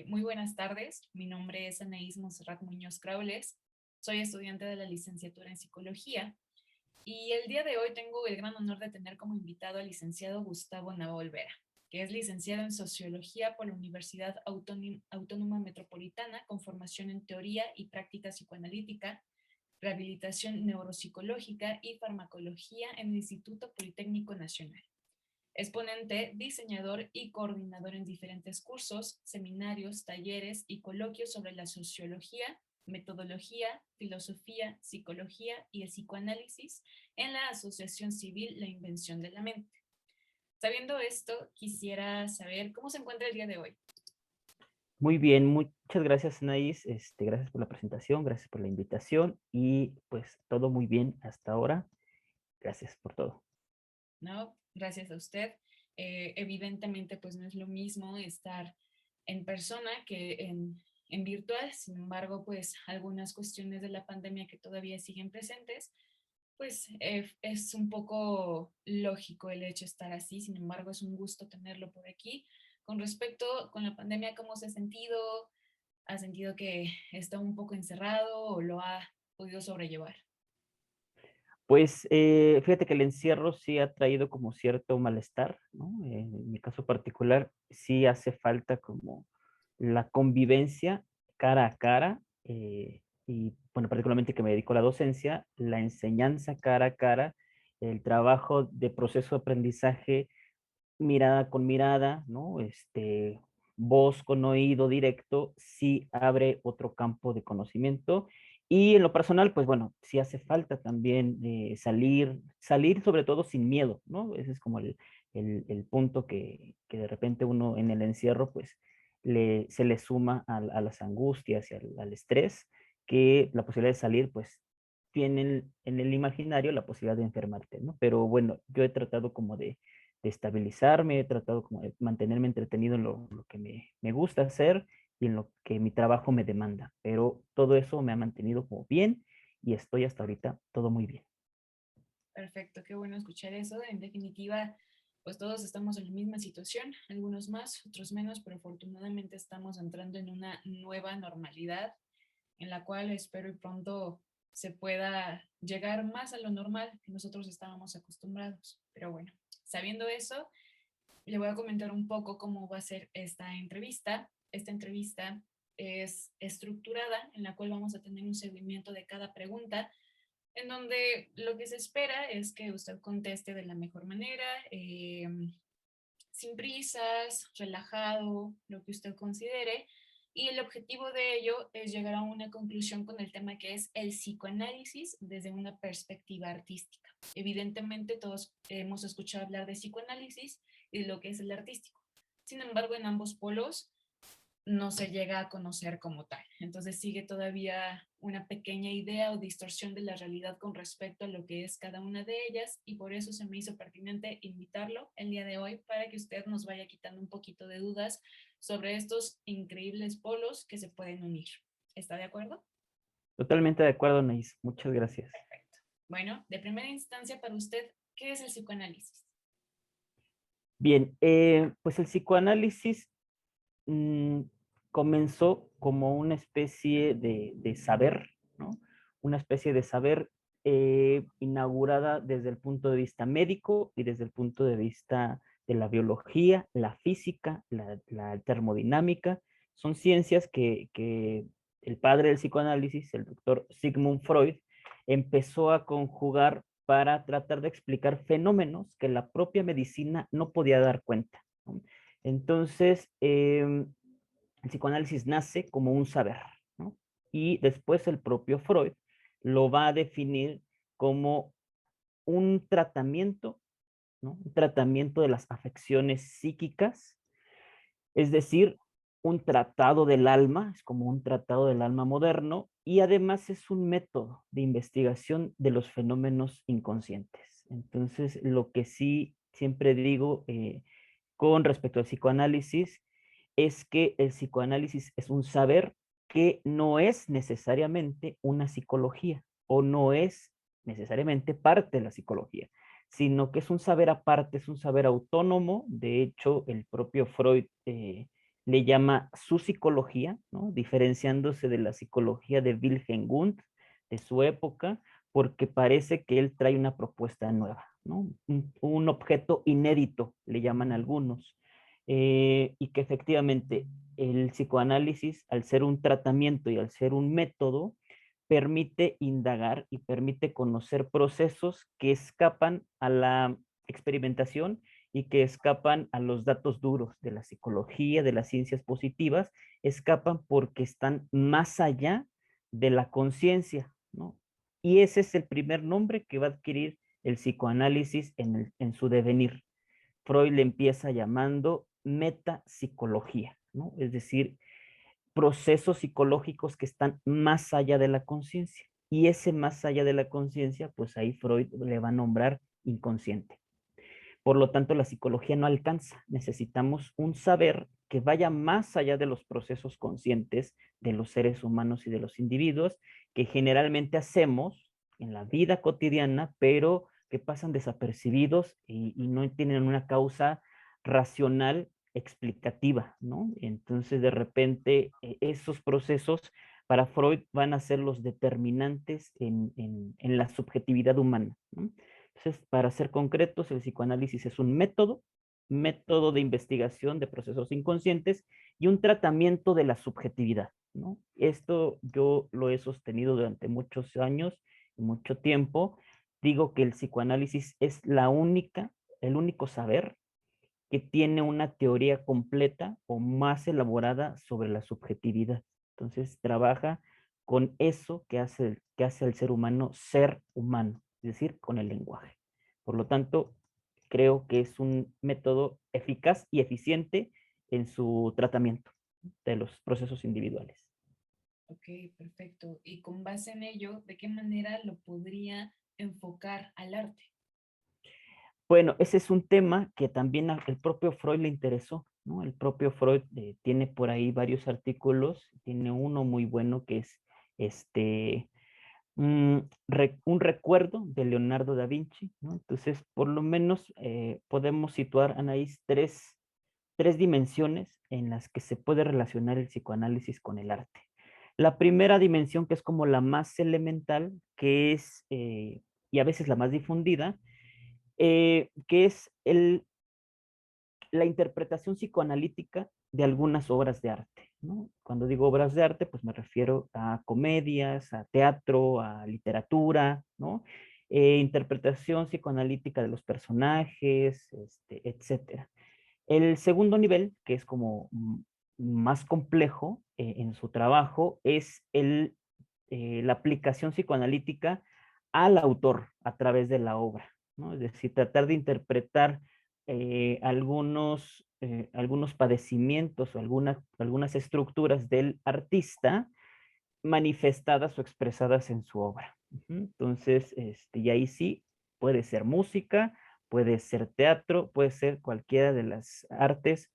Muy buenas tardes. Mi nombre es Anaís Monserrat Muñoz Craules. Soy estudiante de la licenciatura en Psicología y el día de hoy tengo el gran honor de tener como invitado al licenciado Gustavo Nava Olvera, que es licenciado en Sociología por la Universidad Autónoma Metropolitana con formación en Teoría y Práctica Psicoanalítica, Rehabilitación Neuropsicológica y Farmacología en el Instituto Politécnico Nacional. Es ponente, diseñador y coordinador en diferentes cursos, seminarios, talleres y coloquios sobre la sociología, metodología, filosofía, psicología y el psicoanálisis en la Asociación Civil La Invención de la Mente. Sabiendo esto, quisiera saber cómo se encuentra el día de hoy. Muy bien, muchas gracias, Anaís. Gracias por la presentación, gracias por la invitación y pues todo muy bien hasta ahora. Gracias por todo. ¿No? Gracias a usted. Evidentemente, pues no es lo mismo estar en persona que en virtual. Sin embargo, pues algunas cuestiones de la pandemia que todavía siguen presentes, pues es un poco lógico el hecho de estar así. Sin embargo, es un gusto tenerlo por aquí. Con respecto con la pandemia, ¿cómo se ha sentido? ¿Ha sentido que está un poco encerrado o lo ha podido sobrellevar? Pues fíjate que el encierro sí ha traído como cierto malestar, ¿no? En mi caso particular, sí hace falta como la convivencia cara a cara y, bueno, particularmente que me dedico a la docencia, la enseñanza cara a cara, el trabajo de proceso de aprendizaje mirada con mirada, ¿no? Voz con oído directo, sí abre otro campo de conocimiento. Y en lo personal, pues bueno, sí hace falta también salir sobre todo sin miedo, ¿no? Ese es como el punto que de repente uno en el encierro, pues se le suma a las angustias y al estrés, que la posibilidad de salir, pues tiene en el imaginario la posibilidad de enfermarte, ¿no? Pero bueno, yo he tratado como de estabilizarme, he tratado como de mantenerme entretenido en lo que me gusta hacer y en lo que mi trabajo me demanda. Pero todo eso me ha mantenido como bien y estoy hasta ahorita todo muy bien. Perfecto, qué bueno escuchar eso. En definitiva, pues todos estamos en la misma situación, algunos más, otros menos, pero afortunadamente estamos entrando en una nueva normalidad en la cual espero y pronto se pueda llegar más a lo normal que nosotros estábamos acostumbrados. Pero bueno, sabiendo eso, le voy a comentar un poco cómo va a ser esta entrevista. Esta entrevista es estructurada en la cual vamos a tener un seguimiento de cada pregunta en donde lo que se espera es que usted conteste de la mejor manera, sin prisas, relajado, lo que usted considere. Y el objetivo de ello es llegar a una conclusión con el tema que es el psicoanálisis desde una perspectiva artística. Evidentemente todos hemos escuchado hablar de psicoanálisis y de lo que es el artístico. Sin embargo, en ambos polos no se llega a conocer como tal. Entonces sigue todavía una pequeña idea o distorsión de la realidad con respecto a lo que es cada una de ellas y por eso se me hizo pertinente invitarlo el día de hoy para que usted nos vaya quitando un poquito de dudas sobre estos increíbles polos que se pueden unir. ¿Está de acuerdo? Totalmente de acuerdo, Naís. Muchas gracias. Perfecto. Bueno, de primera instancia para usted, ¿qué es el psicoanálisis? Bien, pues el psicoanálisis mm, comenzó como una especie de saber, ¿no? Una especie de saber inaugurada desde el punto de vista médico y desde el punto de vista de la biología, la física, la termodinámica. Son ciencias que el padre del psicoanálisis, el doctor Sigmund Freud, empezó a conjugar para tratar de explicar fenómenos que la propia medicina no podía dar cuenta, ¿no? Entonces, el psicoanálisis nace como un saber, ¿no? Y después el propio Freud lo va a definir como un tratamiento, ¿no? Un tratamiento de las afecciones psíquicas, es decir, un tratado del alma, es como un tratado del alma moderno, y además es un método de investigación de los fenómenos inconscientes. Entonces, lo que sí siempre digo con respecto al psicoanálisis es que el psicoanálisis es un saber que no es necesariamente una psicología o no es necesariamente parte de la psicología, sino que es un saber aparte, es un saber autónomo. De hecho, el propio Freud le llama su psicología, ¿no? Diferenciándose de la psicología de Wilhelm Wundt de su época, porque parece que él trae una propuesta nueva, ¿no? Un objeto inédito, le llaman algunos, y que efectivamente el psicoanálisis, al ser un tratamiento y al ser un método, permite indagar y permite conocer procesos que escapan a la experimentación y que escapan a los datos duros de la psicología, de las ciencias positivas, escapan porque están más allá de la conciencia, ¿no? Y ese es el primer nombre que va a adquirir el psicoanálisis en su devenir. Freud le empieza llamando metapsicología, ¿no? Es decir, procesos psicológicos que están más allá de la conciencia. Y ese más allá de la conciencia, pues ahí Freud le va a nombrar inconsciente. Por lo tanto, la psicología no alcanza. Necesitamos un saber que vaya más allá de los procesos conscientes de los seres humanos y de los individuos que generalmente hacemos en la vida cotidiana, pero que pasan desapercibidos y no tienen una causa racional explicativa, ¿no? Entonces, de repente, esos procesos para Freud van a ser los determinantes en la subjetividad humana, ¿no? Entonces, para ser concretos, el psicoanálisis es un método de investigación de procesos inconscientes y un tratamiento de la subjetividad, ¿no? Esto yo lo he sostenido durante muchos años y mucho tiempo. Digo que el psicoanálisis es el único saber que tiene una teoría completa o más elaborada sobre la subjetividad. Entonces, trabaja con eso que hace al ser humano, es decir, con el lenguaje. Por lo tanto, creo que es un método eficaz y eficiente en su tratamiento de los procesos individuales. Ok, perfecto. Y con base en ello, ¿de qué manera lo podría enfocar al arte? Bueno, ese es un tema que también el propio Freud le interesó, ¿no? El propio Freud tiene por ahí varios artículos, tiene uno muy bueno que es este, un recuerdo de Leonardo da Vinci, ¿no? Entonces, por lo menos podemos situar, Anaís, tres dimensiones en las que se puede relacionar el psicoanálisis con el arte. La primera dimensión, que es como la más elemental, que es, y a veces la más difundida, que es la interpretación psicoanalítica de algunas obras de arte, ¿no? Cuando digo obras de arte, pues me refiero a comedias, a teatro, a literatura, ¿no? Interpretación psicoanalítica de los personajes, etcétera. El segundo nivel, que es como más complejo en su trabajo, es la aplicación psicoanalítica al autor a través de la obra, ¿no? Es decir, tratar de interpretar algunos padecimientos o algunas estructuras del artista manifestadas o expresadas en su obra. Entonces, y ahí sí, puede ser música, puede ser teatro, puede ser cualquiera de las artes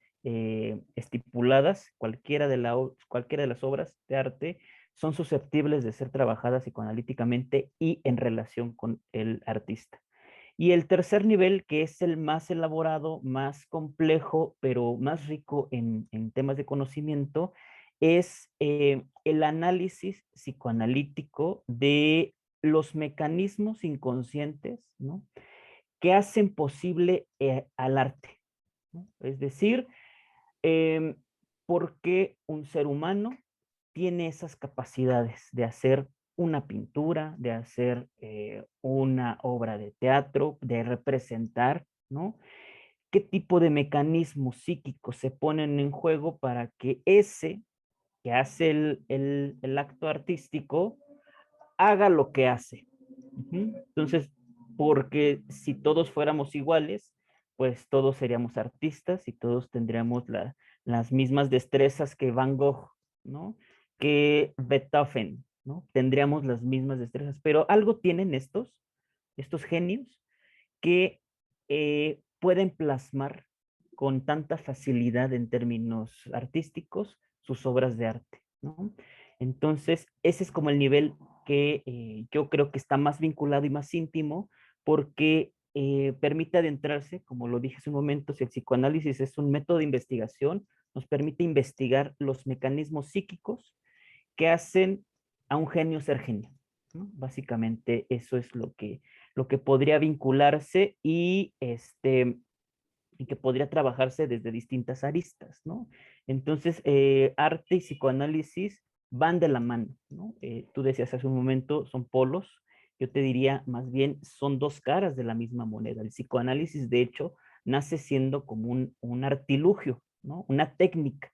estipuladas, cualquiera de las obras de arte son susceptibles de ser trabajadas psicoanalíticamente y en relación con el artista. Y el tercer nivel, que es el más elaborado, más complejo, pero más rico en temas de conocimiento, es el análisis psicoanalítico de los mecanismos inconscientes, ¿no? Que hacen posible al arte, ¿no? Es decir, eh, por qué un ser humano tiene esas capacidades de hacer una pintura, de hacer una obra de teatro, de representar, ¿no? ¿Qué tipo de mecanismos psíquicos se ponen en juego para que ese que hace el acto artístico haga lo que hace? Entonces, porque si todos fuéramos iguales, pues todos seríamos artistas y todos tendríamos las mismas destrezas que Van Gogh, ¿no? Que Beethoven, ¿no? Tendríamos las mismas destrezas, pero algo tienen estos genios que pueden plasmar con tanta facilidad en términos artísticos sus obras de arte, ¿no? Entonces, ese es como el nivel que yo creo que está más vinculado y más íntimo porque permite adentrarse, como lo dije hace un momento, si el psicoanálisis es un método de investigación, nos permite investigar los mecanismos psíquicos que hacen a un genio ser genio, ¿no? Básicamente eso es lo que podría vincularse y que podría trabajarse desde distintas aristas, ¿no? Entonces, arte y psicoanálisis van de la mano, ¿no? Tú decías hace un momento, son polos, yo te diría más bien son dos caras de la misma moneda. El psicoanálisis, de hecho, nace siendo como un artilugio, ¿no? Una técnica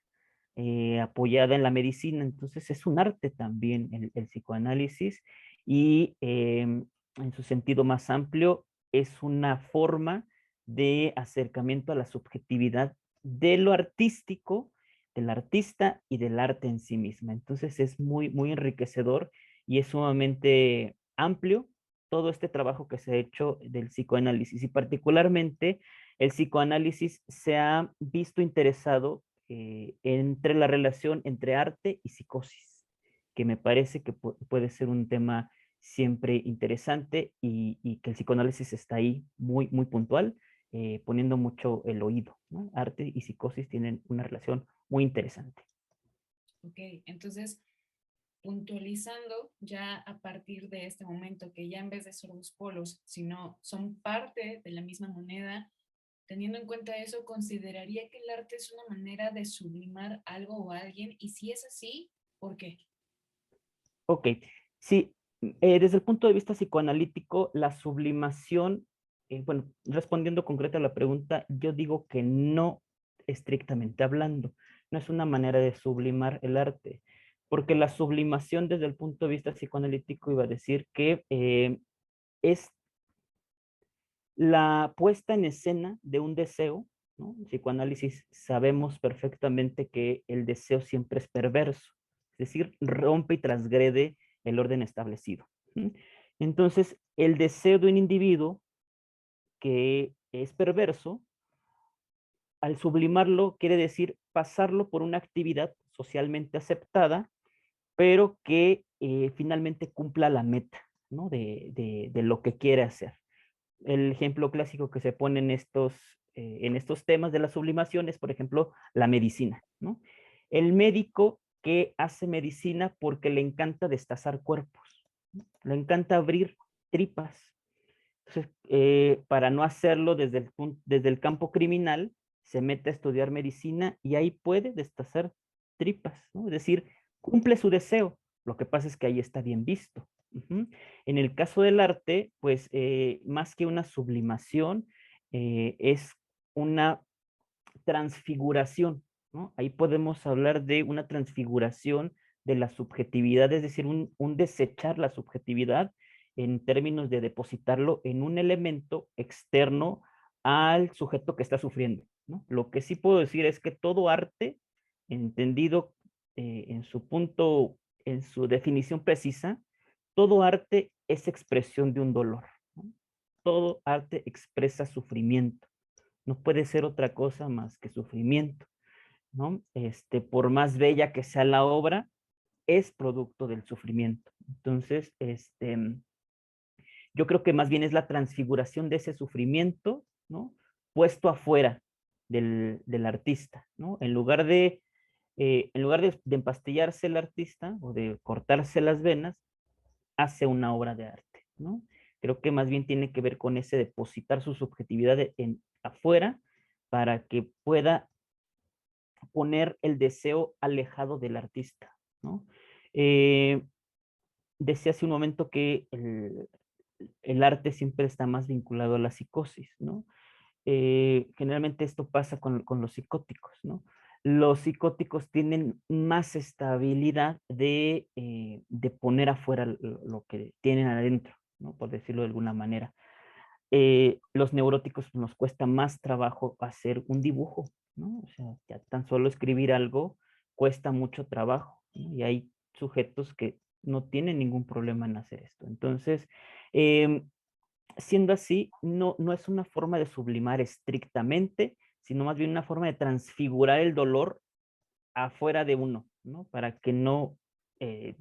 apoyada en la medicina, entonces es un arte también el psicoanálisis y en su sentido más amplio es una forma de acercamiento a la subjetividad de lo artístico, del artista y del arte en sí misma. Entonces es muy, muy enriquecedor y es sumamente amplio todo este trabajo que se ha hecho del psicoanálisis y particularmente el psicoanálisis se ha visto interesado entre la relación entre arte y psicosis, que me parece que puede ser un tema siempre interesante y que el psicoanálisis está ahí muy, muy puntual, poniendo mucho el oído, ¿no? Arte y psicosis tienen una relación muy interesante. Ok, entonces, puntualizando ya a partir de este momento que ya en vez de ser dos polos, sino son parte de la misma moneda, teniendo en cuenta eso, ¿consideraría que el arte es una manera de sublimar algo o alguien? Y si es así, ¿por qué? Ok, sí, desde el punto de vista psicoanalítico, la sublimación, bueno, respondiendo concreta a la pregunta, yo digo que no estrictamente hablando, no es una manera de sublimar el arte, porque la sublimación desde el punto de vista psicoanalítico iba a decir que es la puesta en escena de un deseo, ¿no? En psicoanálisis sabemos perfectamente que el deseo siempre es perverso, es decir, rompe y transgrede el orden establecido. ¿Sí? Entonces, el deseo de un individuo que es perverso, al sublimarlo, quiere decir pasarlo por una actividad socialmente aceptada, pero que finalmente cumpla la meta, ¿no? De lo que quiere hacer. El ejemplo clásico que se pone en estos temas de la sublimación es, por ejemplo, la medicina, ¿no? El médico que hace medicina porque le encanta destazar cuerpos, ¿no? Le encanta abrir tripas. Entonces, para no hacerlo desde el campo criminal, se mete a estudiar medicina y ahí puede destazar tripas, ¿no? Es decir, cumple su deseo. Lo que pasa es que ahí está bien visto. Ujú. En el caso del arte, pues más que una sublimación, es una transfiguración, ¿no? Ahí podemos hablar de una transfiguración de la subjetividad, es decir, un desechar la subjetividad en términos de depositarlo en un elemento externo al sujeto que está sufriendo, ¿no? Lo que sí puedo decir es que todo arte, entendido en su punto, en su definición precisa, todo arte es expresión de un dolor, ¿no? Todo arte expresa sufrimiento, no puede ser otra cosa más que sufrimiento, ¿no? Por más bella que sea la obra, es producto del sufrimiento. Entonces, yo creo que más bien es la transfiguración de ese sufrimiento, ¿no? Puesto afuera del artista, ¿no? En lugar de empastillarse el artista o de cortarse las venas, hace una obra de arte, ¿no? Creo que más bien tiene que ver con ese depositar su subjetividad afuera para que pueda poner el deseo alejado del artista, ¿no? Eh, Decía hace un momento que el arte siempre está más vinculado a la psicosis, ¿no? Generalmente esto pasa con los psicóticos, ¿no? Los psicóticos tienen más estabilidad de poner afuera lo que tienen adentro, ¿no? Por decirlo de alguna manera. Los neuróticos nos cuesta más trabajo hacer un dibujo, ¿no? O sea, ya tan solo escribir algo cuesta mucho trabajo, ¿no? Y hay sujetos que no tienen ningún problema en hacer esto. Entonces, eh, siendo así, no es una forma de sublimar estrictamente, sino más bien una forma de transfigurar el dolor afuera de uno, ¿no? Para que no,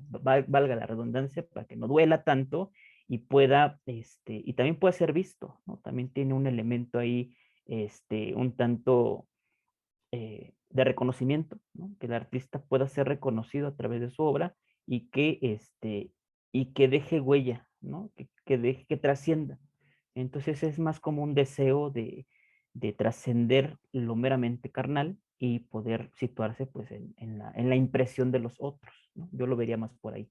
valga la redundancia, para que no duela tanto y pueda, y también pueda ser visto, ¿no? También tiene un elemento ahí, un tanto de reconocimiento, ¿no? Que el artista pueda ser reconocido a través de su obra y que deje huella, ¿no? Que trascienda. Entonces es más como un deseo de trascender lo meramente carnal y poder situarse pues en la impresión de los otros, ¿no? Yo lo vería más por ahí.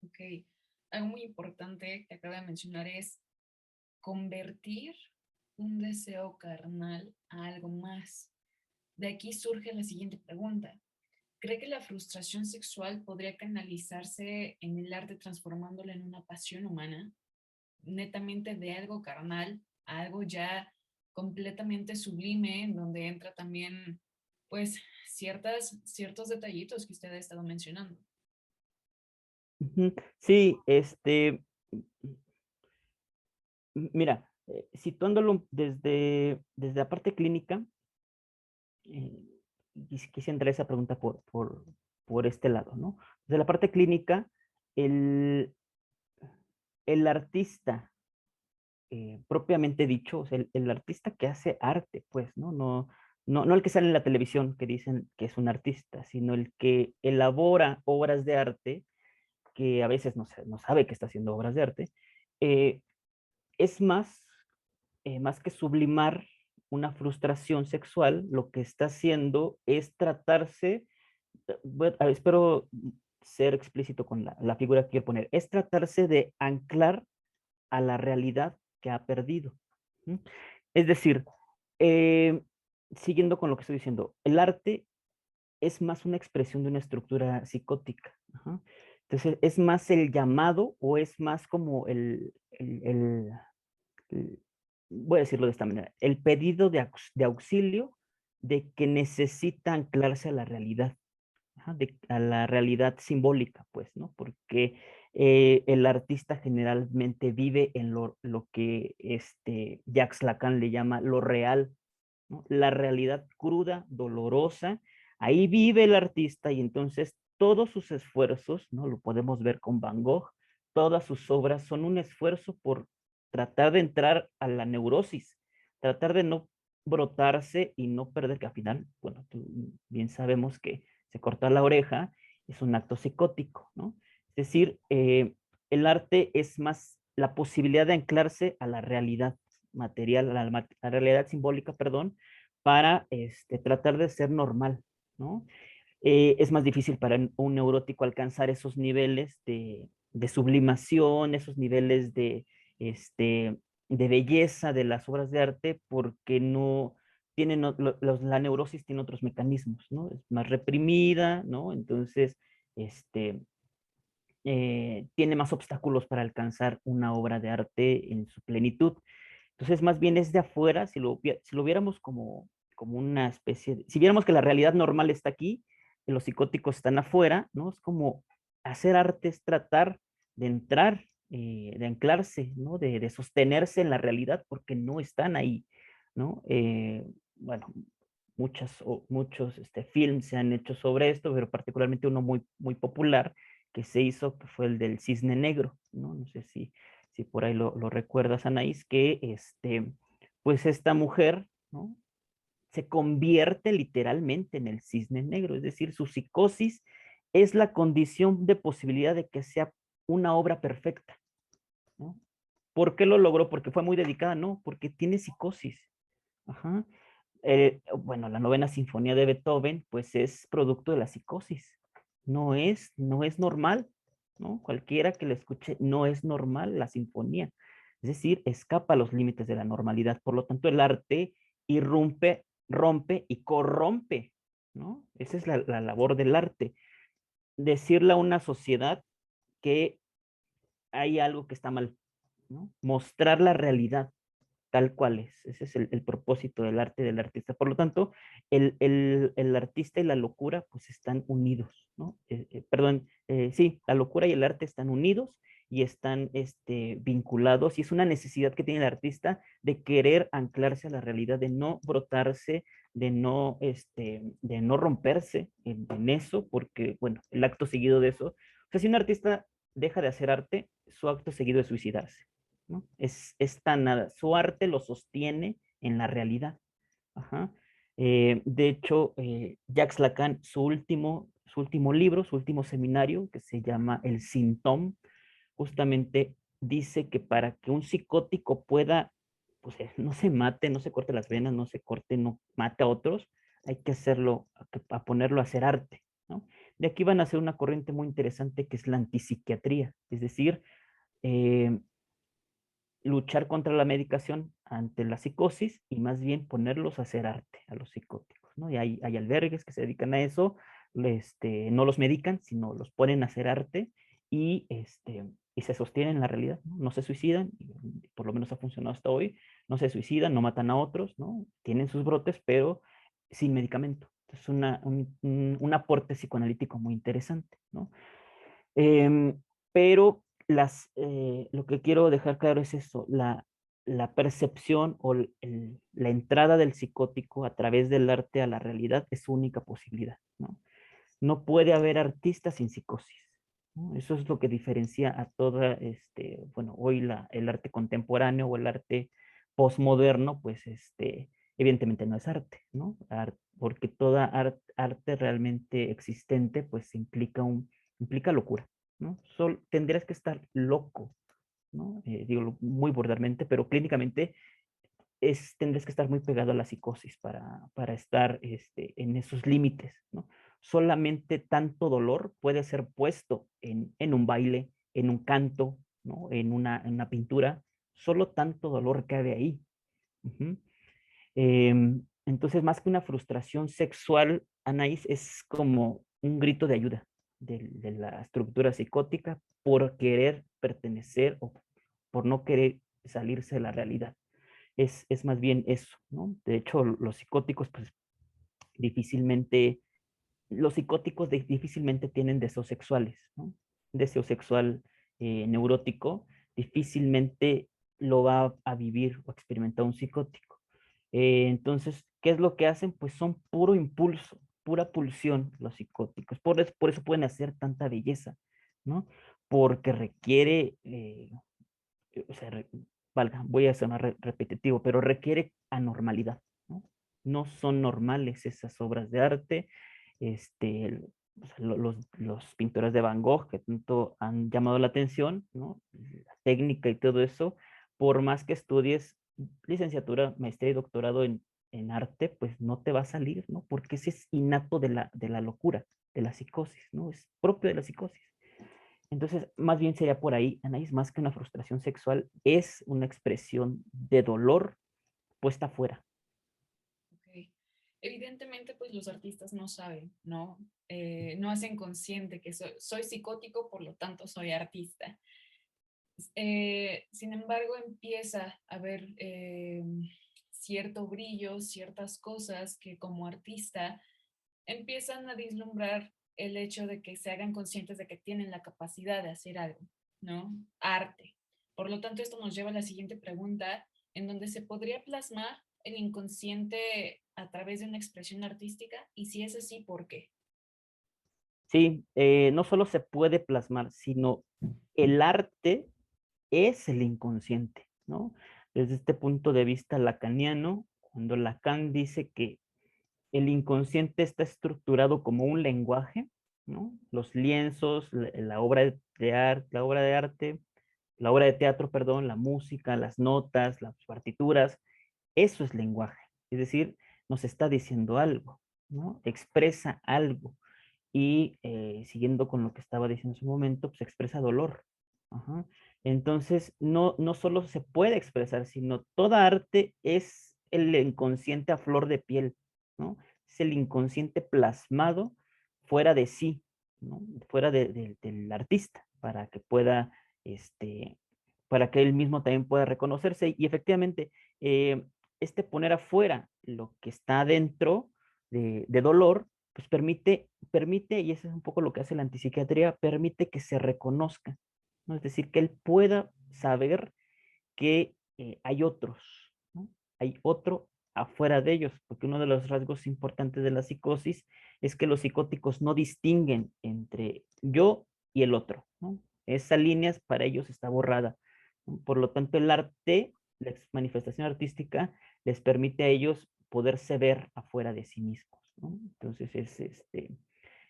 Ok. Algo muy importante que acaba de mencionar es convertir un deseo carnal a algo más. De aquí surge la siguiente pregunta. ¿Cree que la frustración sexual podría canalizarse en el arte transformándola en una pasión humana, netamente de algo carnal a algo ya completamente sublime, en donde entra también, pues, ciertos detallitos que usted ha estado mencionando? Ujú. Sí, mira, situándolo desde la parte clínica, eh, quise entrar esa pregunta por este lado, ¿no? Desde la parte clínica, el, el artista, propiamente dicho, o sea, el artista que hace arte, pues, ¿no? No el que sale en la televisión que dicen que es un artista, sino el que elabora obras de arte, que a veces no sabe que está haciendo obras de arte, eh, es más que sublimar una frustración sexual, lo que está haciendo es tratarse, espero ser explícito con la figura que quiero poner, es tratarse de anclar a la realidad que ha perdido. ¿Sí? Es decir, eh, siguiendo con lo que estoy diciendo, el arte es más una expresión de una estructura psicótica. Ajá. Entonces, es más el llamado o es más como el- voy a decirlo de esta manera, el pedido de auxilio de que necesita anclarse a la realidad, ajá, a la realidad simbólica, pues, ¿no? Porque el artista generalmente vive en lo que Jacques Lacan le llama lo real, ¿no? La realidad cruda, dolorosa, ahí vive el artista y entonces todos sus esfuerzos, ¿no? Lo podemos ver con Van Gogh, todas sus obras son un esfuerzo por tratar de entrar a la neurosis, tratar de no brotarse y no perder, que al final, bueno, bien sabemos que se corta la oreja, es un acto psicótico, ¿no? Es decir, el arte es más la posibilidad de anclarse a la realidad material, a la realidad simbólica, perdón, para tratar de ser normal, ¿no? Es más difícil para un neurótico alcanzar esos niveles de sublimación, esos niveles de belleza de las obras de arte, porque no tienen, la neurosis tiene otros mecanismos, ¿no? Es más reprimida, ¿no? Entonces, este, tiene más obstáculos para alcanzar una obra de arte en su plenitud. Entonces, más bien es de afuera, si lo viéramos como una especie si viéramos que la realidad normal está aquí, que los psicóticos están afuera, ¿no? Es como hacer arte, es tratar de entrar, de anclarse, ¿no? De sostenerse en la realidad porque no están ahí, ¿no? Bueno, muchos films se han hecho sobre esto, pero particularmente uno muy popular que se hizo, que fue el del Cisne Negro, ¿no? No sé si por ahí lo recuerdas, Anaís, que pues esta mujer, ¿no? Se convierte literalmente en el cisne negro, es decir, su psicosis es la condición de posibilidad de que sea una obra perfecta, ¿no? ¿Por qué lo logró? Porque fue muy dedicada, no, porque tiene psicosis. Ajá. Bueno, la novena sinfonía de Beethoven, pues es producto de la psicosis. No es normal, ¿no? Cualquiera que la escuche, no es normal la sinfonía. Es decir, escapa a los límites de la normalidad. Por lo tanto, el arte irrumpe, rompe y corrompe, ¿no? Esa es la labor del arte. Decirle a una sociedad que hay algo que está mal, ¿no? Mostrar la realidad tal cual es. Ese es el propósito del arte del artista. Por lo tanto, el artista y la locura pues están unidos, ¿no? Perdón, sí, la locura y el arte están unidos y están vinculados y es una necesidad que tiene el artista de querer anclarse a la realidad, de no brotarse, de no romperse en eso, porque, bueno, el acto seguido de eso, o sea, si un artista deja de hacer arte, su acto seguido es suicidarse, ¿no? Es tan nada, su arte lo sostiene en la realidad. Ajá. De hecho, Jacques Lacan, su último libro, su último seminario, que se llama El Sintóm, justamente dice que para que un psicótico pueda, pues no se mate, no se corte las venas, no se corte, no mate a otros, hay que hacerlo, a ponerlo a hacer arte, ¿no? De aquí van a ser una corriente muy interesante que es la antipsiquiatría, es decir, eh, luchar contra la medicación ante la psicosis y más bien ponerlos a hacer arte a los psicóticos, ¿no? Y hay albergues que se dedican a eso, no los medican, sino los ponen a hacer arte y se sostienen en la realidad, ¿no? No se suicidan, por lo menos ha funcionado hasta hoy, no se suicidan, no matan a otros, ¿no? Tienen sus brotes, pero sin medicamento. Es un aporte psicoanalítico muy interesante, ¿no? Pero lo que quiero dejar claro es eso, la percepción o la entrada del psicótico a través del arte a la realidad es su única posibilidad, ¿no? No puede haber artista sin psicosis, ¿no? Eso es lo que diferencia a toda, bueno, hoy el arte contemporáneo o el arte postmoderno, pues, evidentemente no es arte, ¿no? Porque toda arte realmente existente, pues, implica locura, ¿no? Tendrías que estar loco, ¿no? Digo muy vulgarmente, pero clínicamente tendrías que estar muy pegado a la psicosis para estar en esos límites, ¿no? Solamente tanto dolor puede ser puesto en un baile, en un canto, ¿no? En una pintura, solo tanto dolor cabe ahí. Ujú. Entonces, más que una frustración sexual, Anaís, es como un grito de ayuda de la estructura psicótica por querer pertenecer o por no querer salirse de la realidad. Es más bien eso, ¿no? De hecho, pues difícilmente, los psicóticos difícilmente tienen deseos sexuales, ¿no? Deseo sexual neurótico difícilmente lo va a vivir o experimentar un psicótico. Entonces, ¿qué es lo que hacen? Pues son puro impulso, pura pulsión los psicóticos. Por eso pueden hacer tanta belleza, ¿no? Porque requiere o sea, valga, voy a sonar repetitivo, pero requiere anormalidad, ¿no? No son normales esas obras de arte. O sea, los pintores de Van Gogh que tanto han llamado la atención, ¿no? La técnica y todo eso, por más que estudies licenciatura, maestría y doctorado en arte, pues no te va a salir, ¿no? Porque ese es innato de la locura, de la psicosis, ¿no? Es propio de la psicosis. Entonces, más bien sería por ahí, Anaís, más que una frustración sexual, es una expresión de dolor puesta afuera. Ok. Evidentemente, pues los artistas no saben, ¿no? No hacen consciente que soy psicótico, por lo tanto soy artista. Sin embargo, empieza a haber cierto brillo, ciertas cosas que como artista empiezan a vislumbrar el hecho de que se hagan conscientes de que tienen la capacidad de hacer algo, ¿no? Arte. Por lo tanto, esto nos lleva a la siguiente pregunta, en donde se podría plasmar el inconsciente a través de una expresión artística, y si es así, ¿por qué? Sí, no solo se puede plasmar, sino el arte es el inconsciente, ¿no? Desde este punto de vista lacaniano, cuando Lacan dice que el inconsciente está estructurado como un lenguaje, ¿no? Los lienzos, la obra de arte, la obra de teatro, perdón, la música, las notas, las partituras, eso es lenguaje. Es decir, nos está diciendo algo, ¿no? Expresa algo. Y siguiendo con lo que estaba diciendo en su momento, pues expresa dolor. Ajá. Entonces, no solo se puede expresar, sino toda arte es el inconsciente a flor de piel, ¿no? Es el inconsciente plasmado fuera de sí, ¿no? Fuera del artista, este, para que él mismo también pueda reconocerse. Y efectivamente, eh, poner afuera lo que está dentro de dolor, pues permite, y eso es un poco lo que hace la antipsiquiatría, permite que se reconozca, ¿no? Es decir, que él pueda saber que hay otros, ¿no? Hay otro afuera de ellos, porque uno de los rasgos importantes de la psicosis es que los psicóticos no distinguen entre yo y el otro, ¿no? Esa línea para ellos está borrada, ¿no? Por lo tanto, el arte, la manifestación artística, les permite a ellos poderse ver afuera de sí mismos, ¿no? Entonces,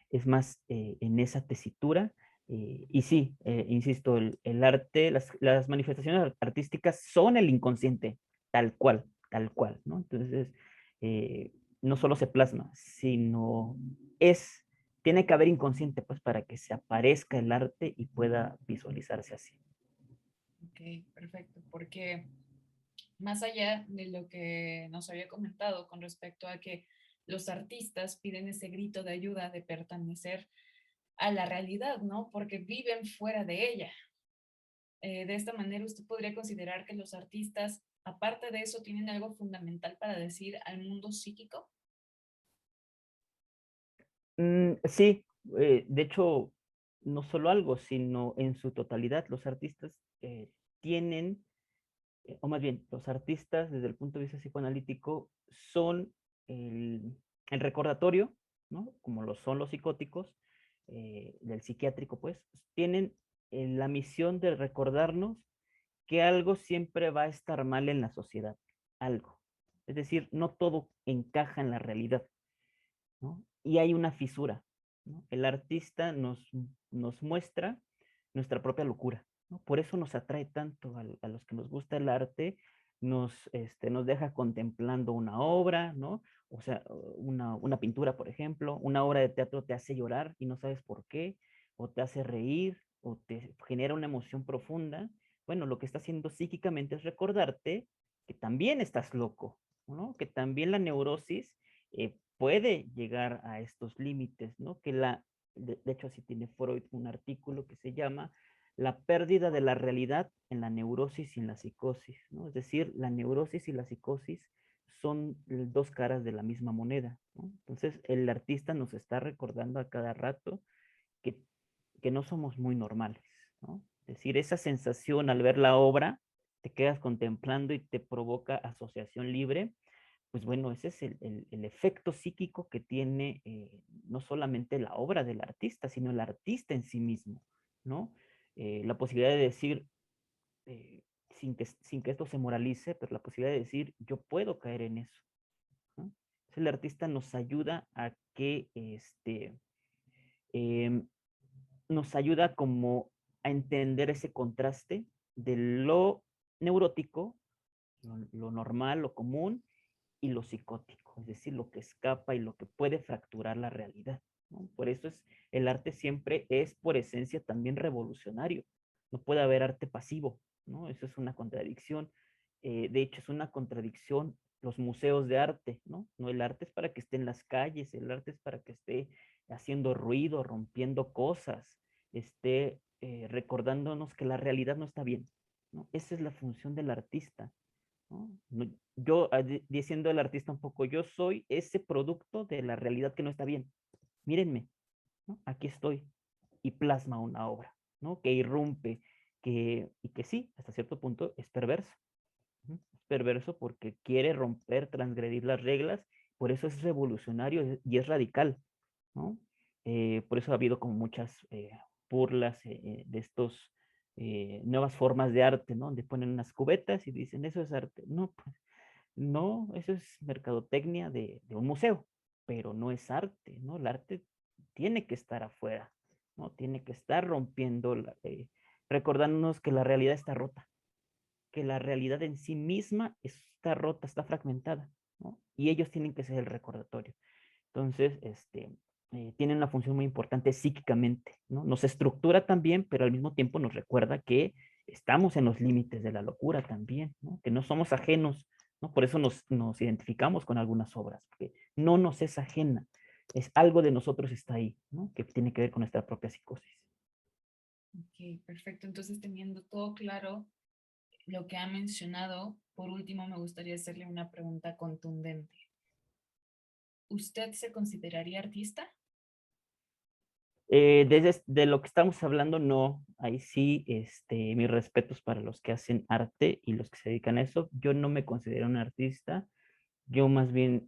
es más en esa tesitura. Y sí, insisto, el arte, las manifestaciones artísticas son el inconsciente, tal cual, ¿no? Entonces, eh, no solo se plasma, sino es, tiene que haber inconsciente, pues, para que se aparezca el arte y pueda visualizarse así. Ok, perfecto, porque más allá de lo que nos había comentado con respecto a que los artistas piden ese grito de ayuda, de pertenecer a la realidad, ¿no? Porque viven fuera de ella. De esta manera, usted podría considerar que los artistas, aparte de eso, tienen algo fundamental para decir al mundo psíquico. Sí, de hecho, no solo algo, sino en su totalidad, los artistas tienen, o más bien, los artistas desde el punto de vista psicoanalítico son el recordatorio, ¿no? Como lo son los psicóticos, del psiquiátrico, pues, tienen la misión de recordarnos que algo siempre va a estar mal en la sociedad, algo. Es decir, no todo encaja en la realidad, ¿no? Y hay una fisura, ¿no? El artista nos muestra nuestra propia locura, ¿no? Por eso nos atrae tanto a los que nos gusta el arte, nos deja contemplando una obra, ¿no? O sea, una pintura, por ejemplo, una obra de teatro te hace llorar y no sabes por qué, o te hace reír, o te genera una emoción profunda. Bueno, lo que está haciendo psíquicamente es recordarte que también estás loco, ¿no? Que también la neurosis puede llegar a estos límites, ¿no? De hecho, así tiene Freud un artículo que se llama La pérdida de la realidad en la neurosis y en la psicosis, ¿no? Es decir, la neurosis y la psicosis son dos caras de la misma moneda, ¿no? Entonces, el artista nos está recordando a cada rato que, que no somos muy normales, ¿no? Es decir, esa sensación al ver la obra, te quedas contemplando y te provoca asociación libre, pues bueno, ese es el efecto psíquico que tiene no solamente la obra del artista, sino el artista en sí mismo, ¿no? La posibilidad de decir, sin que esto se moralice, pero la posibilidad de decir, yo puedo caer en eso, ¿no? Entonces, el artista nos ayuda a que, em, nos ayuda como a entender ese contraste de lo neurótico, lo normal, lo común, y lo psicótico, es decir, lo que escapa y lo que puede fracturar la realidad, ¿no? Por eso el arte siempre es por esencia también revolucionario. No puede haber arte pasivo, ¿no? Eso es una contradicción. De hecho, es una contradicción los museos de arte, ¿no? No, el arte es para que esté en las calles, el arte es para que esté haciendo ruido, rompiendo cosas, esté recordándonos que la realidad no está bien, ¿no? Esa es la función del artista, ¿no? Yo, diciendo el artista un poco, yo soy ese producto de la realidad que no está bien. Mírenme, ¿no? Aquí estoy. Y plasma una obra, ¿no? Que irrumpe, y que sí, hasta cierto punto es perverso. ¿No? Es perverso porque quiere romper, transgredir las reglas, por eso es revolucionario y es radical, ¿no? Por eso ha habido como muchas burlas de estos nuevas formas de arte, ¿no? Donde ponen unas cubetas y dicen, eso es arte. No, pues, no, eso es mercadotecnia de un museo, pero no es arte, ¿no? El arte tiene que estar afuera, ¿no? Tiene que estar rompiendo, recordándonos que la realidad está rota, que la realidad en sí misma está rota, está fragmentada, ¿no? Y ellos tienen que ser el recordatorio. Entonces, tienen una función muy importante psíquicamente, ¿no? Nos estructura también, pero al mismo tiempo nos recuerda que estamos en los límites de la locura también, ¿no? Que no somos ajenos, ¿no? Por eso nos identificamos con algunas obras, porque no nos es ajena, es algo de nosotros está ahí, ¿no? Que tiene que ver con nuestra propia psicosis. Ok, perfecto. Entonces, teniendo todo claro lo que ha mencionado, por último, me gustaría hacerle una pregunta contundente. ¿Usted se consideraría artista? De lo que estamos hablando, no, ahí sí, mis respetos para los que hacen arte y los que se dedican a eso. Yo no me considero un artista, yo más bien,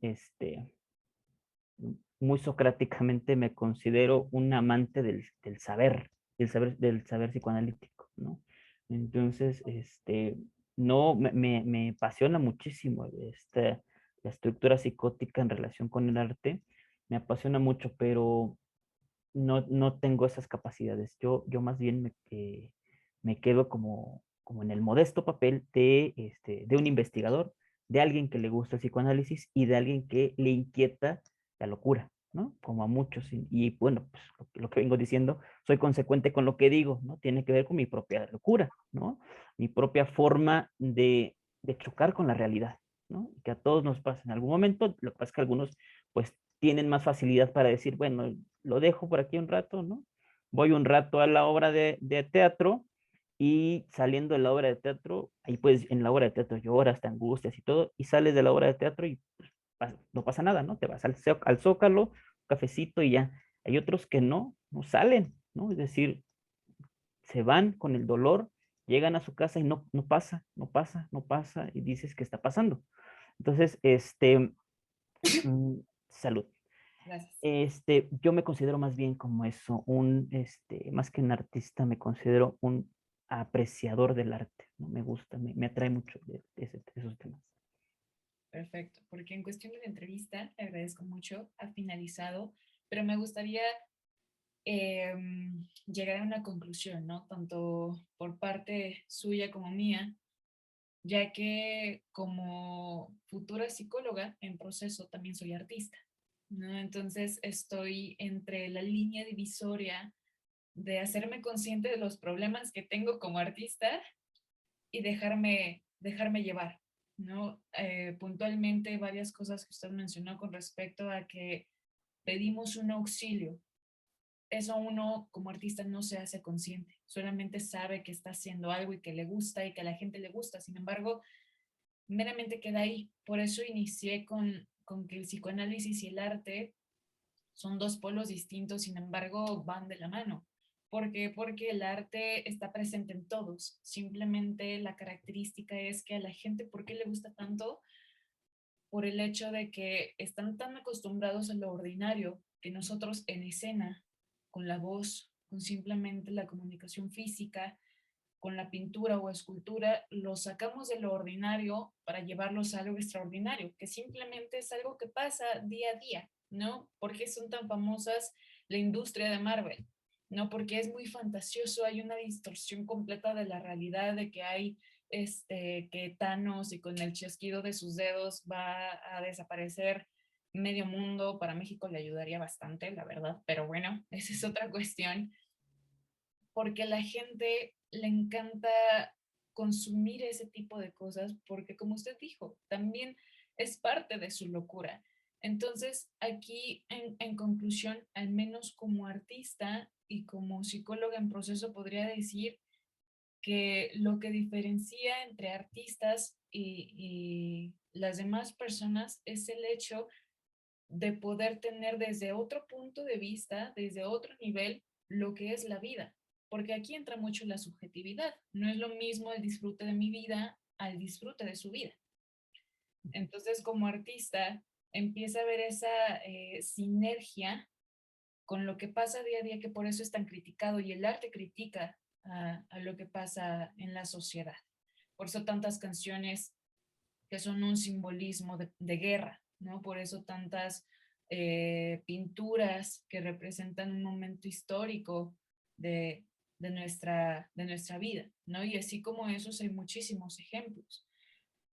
muy socráticamente me considero un amante del saber, del saber psicoanalítico, ¿no? Entonces, no, me apasiona muchísimo la estructura psicótica en relación con el arte, me apasiona mucho, pero no tengo esas capacidades. Yo más bien me quedo como en el modesto papel de un investigador, de alguien que le gusta el psicoanálisis y de alguien que le inquieta la locura, ¿no? Como a muchos. Y bueno, pues lo que vengo diciendo, soy consecuente con lo que digo, ¿no? Tiene que ver con mi propia locura, ¿no? Mi propia forma de chocar con la realidad, ¿no? Que a todos nos pasa en algún momento, lo que pasa es que algunos, pues, tienen más facilidad para decir, bueno, lo dejo por aquí un rato, ¿no? Voy un rato a la obra de teatro y saliendo de la obra de teatro, ahí pues en la obra de teatro lloras, te angustias y todo, y sales de la obra de teatro y pues, no pasa nada, ¿no? Te vas al Zócalo, cafecito y ya. Hay otros que no salen, ¿no? Es decir, se van con el dolor, llegan a su casa y no pasa, no pasa, no pasa, y dices, ¿qué está pasando? Entonces, salud. Gracias. Yo me considero más bien como eso, más que un artista, me considero un apreciador del arte, ¿no? Me gusta, me atrae mucho esos temas. Perfecto, porque en cuestión de la entrevista, le agradezco mucho, ha finalizado, pero me gustaría llegar a una conclusión, ¿no? Tanto por parte suya como mía, ya que como futura psicóloga en proceso también soy artista, ¿no? Entonces estoy entre la línea divisoria de hacerme consciente de los problemas que tengo como artista y dejarme llevar, ¿no? Puntualmente varias cosas que usted mencionó con respecto a que pedimos un auxilio. Eso uno como artista no se hace consciente, solamente sabe que está haciendo algo y que le gusta y que a la gente le gusta. Sin embargo, meramente queda ahí. Por eso inicié con que el psicoanálisis y el arte son dos polos distintos, sin embargo, van de la mano. ¿Por qué? Porque el arte está presente en todos. Simplemente la característica es que a la gente, ¿por qué le gusta tanto? Por el hecho de que están tan acostumbrados a lo ordinario que nosotros en escena, con la voz, con simplemente la comunicación física, con la pintura o escultura, los sacamos de lo ordinario para llevarlos a algo extraordinario, que simplemente es algo que pasa día a día, ¿no? ¿Por qué son tan famosas la industria de Marvel? No, porque es muy fantasioso, hay una distorsión completa de la realidad, de que hay que Thanos y con el chasquido de sus dedos va a desaparecer medio mundo. Para México le ayudaría bastante, la verdad, pero bueno, esa es otra cuestión, porque a la gente le encanta consumir ese tipo de cosas, porque como usted dijo, también es parte de su locura. Entonces, aquí, en conclusión, al menos como artista y como psicóloga en proceso, podría decir que lo que diferencia entre artistas y las demás personas es el hecho de poder tener desde otro punto de vista, desde otro nivel, lo que es la vida. Porque aquí entra mucho la subjetividad. No es lo mismo el disfrute de mi vida al disfrute de su vida. Entonces, como artista, empieza a ver esa sinergia con lo que pasa día a día, que por eso es tan criticado y el arte critica a lo que pasa en la sociedad. Por eso tantas canciones que son un simbolismo de guerra, ¿no? Por eso tantas pinturas que representan un momento histórico de, de nuestra vida, ¿no? Y así como esos hay muchísimos ejemplos.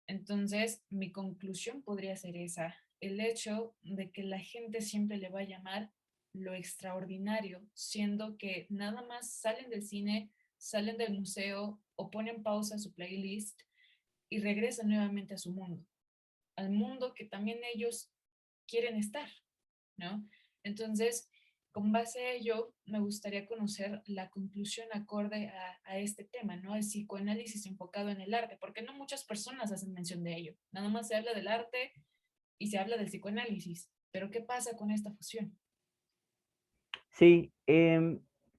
Entonces, mi conclusión podría ser esa, el hecho de que la gente siempre le va a llamar lo extraordinario, siendo que nada más salen del cine, salen del museo o ponen pausa a su playlist y regresan nuevamente a su mundo, al mundo que también ellos quieren estar, ¿no? Entonces, con base a ello, me gustaría conocer la conclusión acorde a este tema, ¿no? El psicoanálisis enfocado en el arte, porque no muchas personas hacen mención de ello. Nada más se habla del arte y se habla del psicoanálisis. Pero ¿qué pasa con esta fusión? Sí,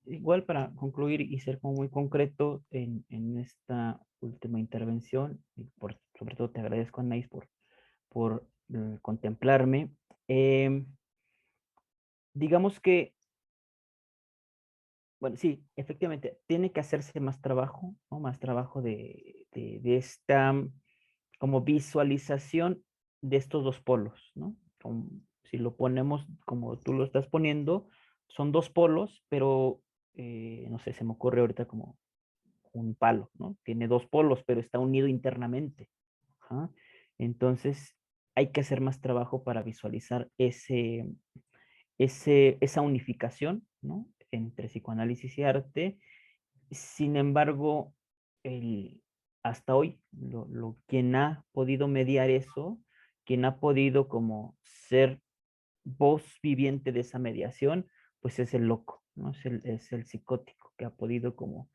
igual para concluir y ser como muy concreto en esta última intervención, y sobre todo te agradezco, Anaís, por contemplarme. Digamos que Bueno, sí, efectivamente, tiene que hacerse más trabajo, ¿no? Más trabajo de esta como visualización de estos dos polos, ¿no? Si lo ponemos como tú lo estás poniendo, son dos polos, pero no sé, se me ocurre ahorita como un palo, ¿no? Tiene dos polos, pero está unido internamente. Ajá. Entonces, hay que hacer más trabajo para visualizar esa unificación, ¿no? Entre psicoanálisis y arte. Sin embargo, el, hasta hoy, quien ha podido mediar eso, quien ha podido como ser voz viviente de esa mediación, pues es el loco, ¿no? Es el psicótico que ha podido como,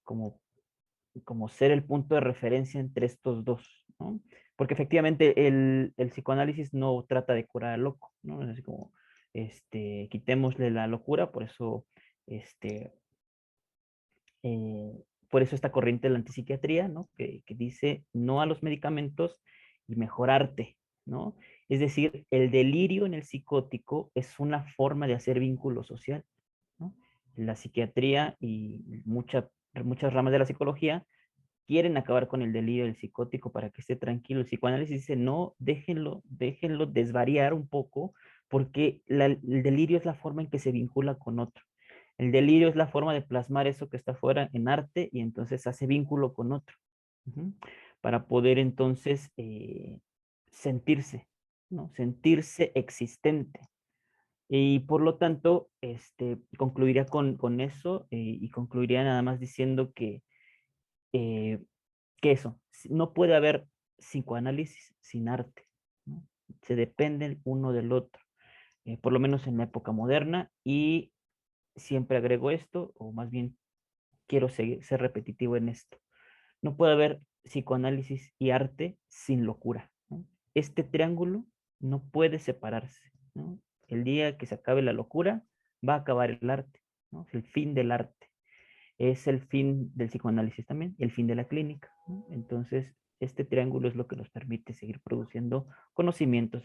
como ser el punto de referencia entre estos dos, ¿no? Porque efectivamente el psicoanálisis no trata de curar al loco, ¿no? Es así como, quitémosle la locura, este, por eso esta corriente de la antipsiquiatría, ¿no? Que dice no a los medicamentos y mejorarte, ¿no? Es decir, el delirio en el psicótico es una forma de hacer vínculo social, ¿no? La psiquiatría y muchas ramas de la psicología quieren acabar con el delirio del psicótico para que esté tranquilo. El psicoanálisis dice, no, déjenlo desvariar un poco, porque el delirio es la forma en que se vincula con otro. El delirio es la forma de plasmar eso que está fuera en arte y entonces hace vínculo con otro. Ujú. Para poder entonces sentirse, ¿no? Sentirse existente. Y por lo tanto, concluiría con eso y concluiría nada más diciendo eh, que eso, no puede haber psicoanálisis sin arte, ¿no? Se dependen uno del otro, por lo menos en la época moderna, y siempre agrego esto, o más bien quiero ser repetitivo en esto. No puede haber psicoanálisis y arte sin locura, ¿no? Este triángulo no puede separarse, ¿no? El día que se acabe la locura, va a acabar el arte, ¿no? Es el fin del arte. Es el fin del psicoanálisis también, el fin de la clínica, ¿no? Entonces, este triángulo es lo que nos permite seguir produciendo conocimiento,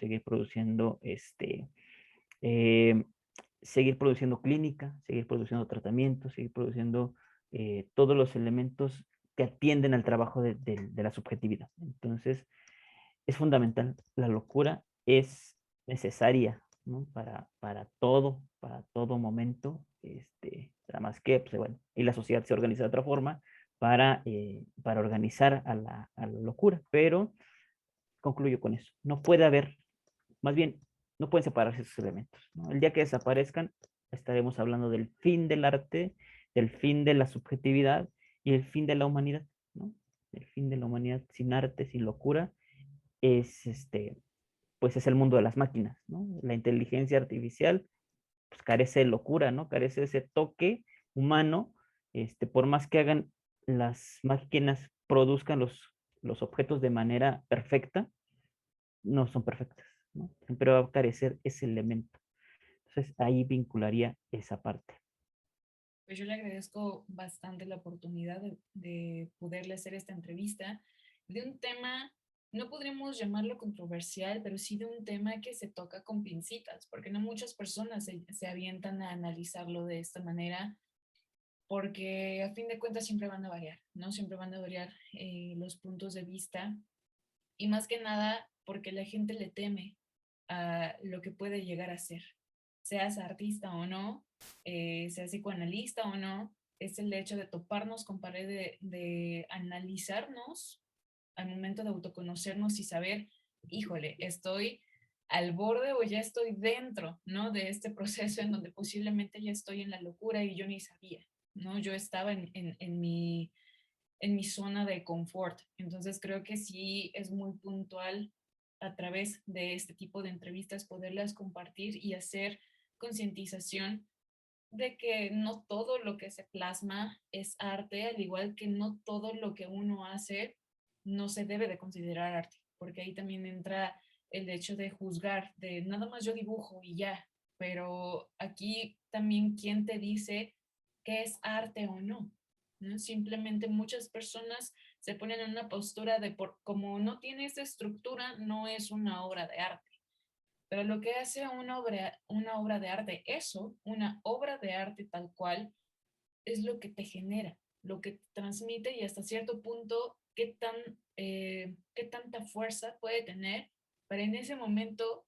eh, seguir produciendo clínica, seguir produciendo tratamiento, seguir produciendo todos los elementos que atienden al trabajo de la subjetividad. Entonces, es fundamental. La locura es necesaria, ¿no? Para todo momento. Nada más que, pues, bueno, y la sociedad se organiza de otra forma para organizar a la locura. Pero concluyo con eso. No puede haber, más bien, no pueden separarse esos elementos, ¿no? El día que desaparezcan, estaremos hablando del fin del arte, del fin de la subjetividad y el fin de la humanidad, ¿no? El fin de la humanidad sin arte, sin locura, es pues es el mundo de las máquinas, ¿no? La inteligencia artificial, pues carece de locura, ¿no? Carece de ese toque humano, por más que hagan las máquinas, produzcan los objetos de manera perfecta, no son perfectas, ¿no? Siempre va a carecer ese elemento. Entonces ahí vincularía esa parte. Pues yo le agradezco bastante la oportunidad de poderle hacer esta entrevista de un tema, no podríamos llamarlo controversial, pero sí de un tema que se toca con pincitas, porque no muchas personas se avientan a analizarlo de esta manera, porque a fin de cuentas siempre van a variar, ¿no? Siempre van a variar los puntos de vista y más que nada porque la gente le teme a lo que puede llegar a ser, seas artista o no, seas psicoanalista o no, es el hecho de toparnos con pared, de analizarnos al momento de autoconocernos y saber, híjole, estoy al borde o ya estoy dentro, ¿no? De este proceso en donde posiblemente ya estoy en la locura y yo ni sabía, ¿no? Yo estaba en mi zona de confort. Entonces creo que sí es muy puntual a través de este tipo de entrevistas poderlas compartir y hacer concientización de que no todo lo que se plasma es arte, al igual que no todo lo que uno hace no se debe de considerar arte, porque ahí también entra el hecho de juzgar, de nada más yo dibujo y ya, pero aquí también quién te dice qué es arte o no, ¿no? Simplemente muchas personas se ponen en una postura de como no tiene esa estructura, no es una obra de arte. Pero lo que hace una obra de arte, eso, una obra de arte tal cual, es lo que te genera, lo que te transmite y hasta cierto punto qué tanta fuerza puede tener para en ese momento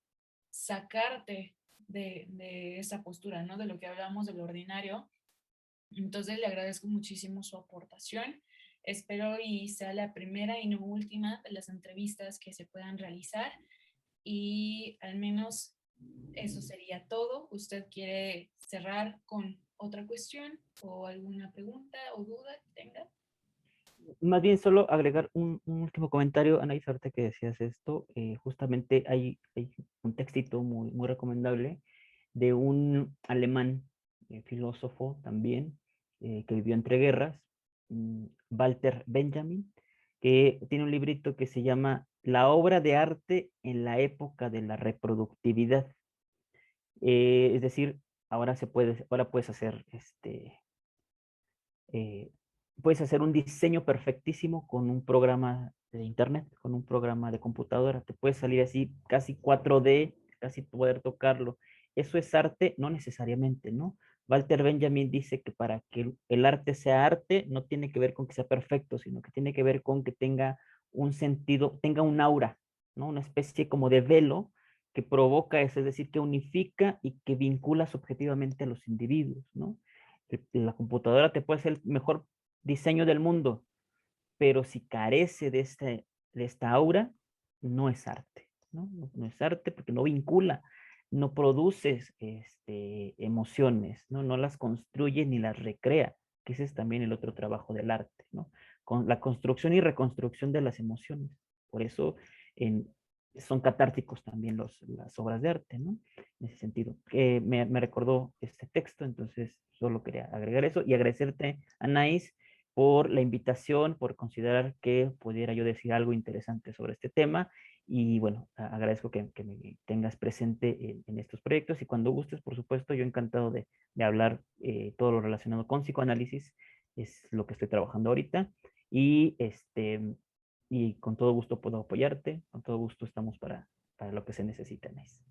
sacarte de esa postura, ¿no? De lo que hablamos del ordinario. Entonces le agradezco muchísimo su aportación. Espero y sea la primera y no última de las entrevistas que se puedan realizar y al menos eso sería todo. ¿Usted quiere cerrar con otra cuestión o alguna pregunta o duda que tenga? Más bien solo agregar un último comentario, Anaís, ahorita que decías esto, justamente hay un textito muy recomendable de un alemán, filósofo también, que vivió entre guerras, Walter Benjamin, que tiene un librito que se llama La obra de arte en la época de la reproductividad. Es decir, ahora puedes hacer eh, puedes hacer un diseño perfectísimo con un programa de internet, con un programa de computadora. Te puede salir así casi 4D, casi poder tocarlo. ¿Eso es arte? No necesariamente, ¿no? Walter Benjamin dice que para que el arte sea arte, no tiene que ver con que sea perfecto, sino que tiene que ver con que tenga un sentido, tenga un aura, ¿no? Una especie como de velo que provoca eso, es decir, que unifica y que vincula subjetivamente a los individuos, ¿no? La computadora te puede hacer el mejor diseño del mundo, pero si carece de esta aura, no es arte, ¿no? No es arte porque no vincula, no produces emociones, ¿no? No las construye ni las recrea, que ese es también el otro trabajo del arte, ¿no? Con la construcción y reconstrucción de las emociones. Por eso en, son catárticos también las obras de arte, ¿no? En ese sentido. Me recordó este texto, entonces solo quería agregar eso y agradecerte, Anaís, por la invitación, por considerar que pudiera yo decir algo interesante sobre este tema. Y bueno, agradezco que me tengas presente en estos proyectos y cuando gustes, por supuesto, yo encantado de hablar todo lo relacionado con psicoanálisis, es lo que estoy trabajando ahorita. Y, y con todo gusto puedo apoyarte, con todo gusto estamos para lo que se necesite, Nes.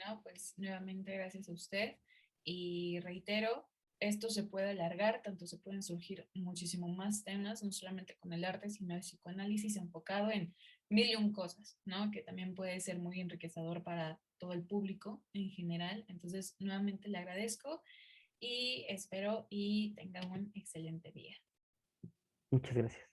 No, pues nuevamente gracias a usted y reitero, esto se puede alargar, tanto se pueden surgir muchísimo más temas, no solamente con el arte, sino el psicoanálisis enfocado en mil y un cosas, ¿no? Que también puede ser muy enriquecedor para todo el público en general. Entonces, nuevamente le agradezco y espero y tenga un excelente día. Muchas gracias.